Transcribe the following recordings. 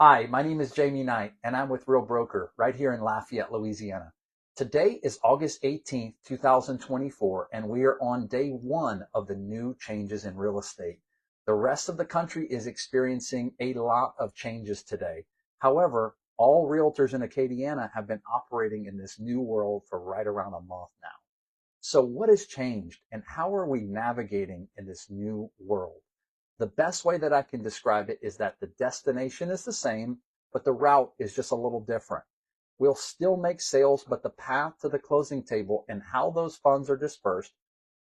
Hi, my name is Jamie Knight, and I'm with Real Broker right here in Lafayette, Louisiana. Today is August 18th, 2024, and we are on day one of the new changes in real estate. The rest of the country is experiencing a lot of changes today. However, all realtors in Acadiana have been operating in this new world for right around a month now. So what has changed, and how are we navigating in this new world? The best way that I can describe it is that the destination is the same, but the route is just a little different. We'll still make sales, but the path to the closing table and how those funds are dispersed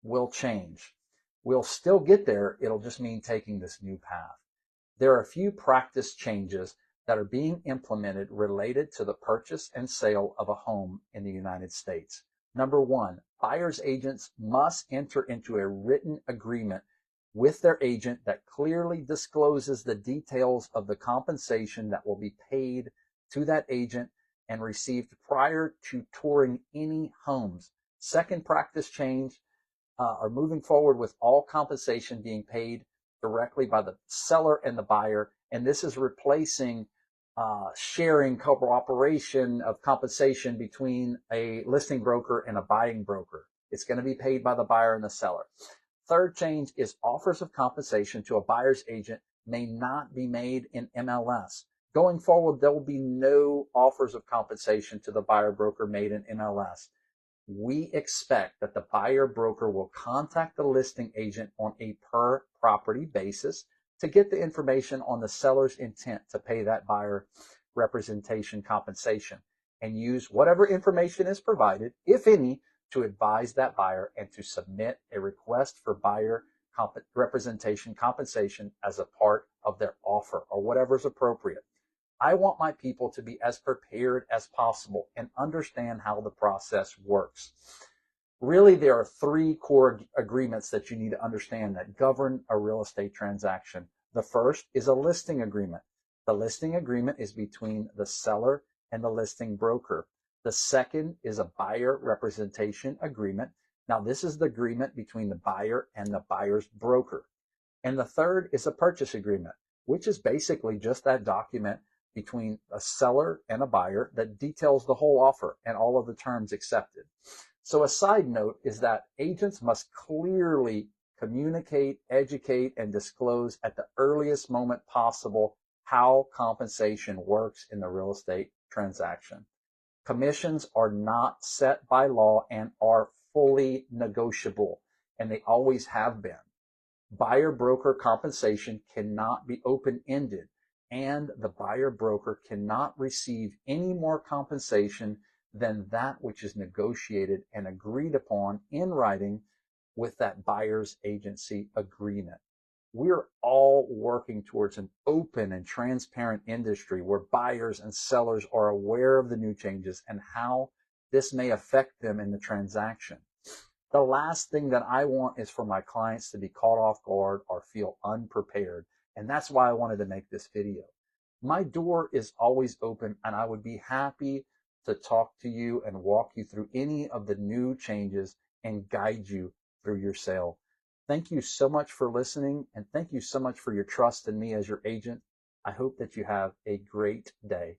will change. We'll still get there. It'll just mean taking this new path. There are a few practice changes that are being implemented related to the purchase and sale of a home in the United States. Number one, buyer's agents must enter into a written agreement with their agent that clearly discloses the details of the compensation that will be paid to that agent and received prior to touring any homes. Second practice change are moving forward with all compensation being paid directly by the seller and the buyer, and this is replacing sharing cooperation of compensation between a listing broker and a buying broker. It's going to be paid by the buyer and the seller. Third change is offers of compensation to a buyer's agent may not be made in MLS. Going forward, there will be no offers of compensation to the buyer broker made in MLS. We expect that the buyer broker will contact the listing agent on a per property basis to get the information on the seller's intent to pay that buyer representation compensation and use whatever information is provided, if any, to advise that buyer and to submit a request for buyer representation compensation as a part of their offer or whatever is appropriate. I want my people to be as prepared as possible and understand how the process works. Really, there are three core agreements that you need to understand that govern a real estate transaction. The first is a listing agreement. The listing agreement is between the seller and the listing broker. The second is a buyer representation agreement. Now, this is the agreement between the buyer and the buyer's broker. And the third is a purchase agreement, which is basically just that document between a seller and a buyer that details the whole offer and all of the terms accepted. So a side note is that agents must clearly communicate, educate, and disclose at the earliest moment possible how compensation works in the real estate transaction. Commissions are not set by law and are fully negotiable, and they always have been. Buyer broker compensation cannot be open-ended, and the buyer broker cannot receive any more compensation than that which is negotiated and agreed upon in writing with that buyer's agency agreement. We're all working towards an open and transparent industry where buyers and sellers are aware of the new changes and how this may affect them in the transaction. The last thing that I want is for my clients to be caught off guard or feel unprepared. And that's why I wanted to make this video. My door is always open, and I would be happy to talk to you and walk you through any of the new changes and guide you through your sale. Thank you so much for listening, and thank you so much for your trust in me as your agent. I hope that you have a great day.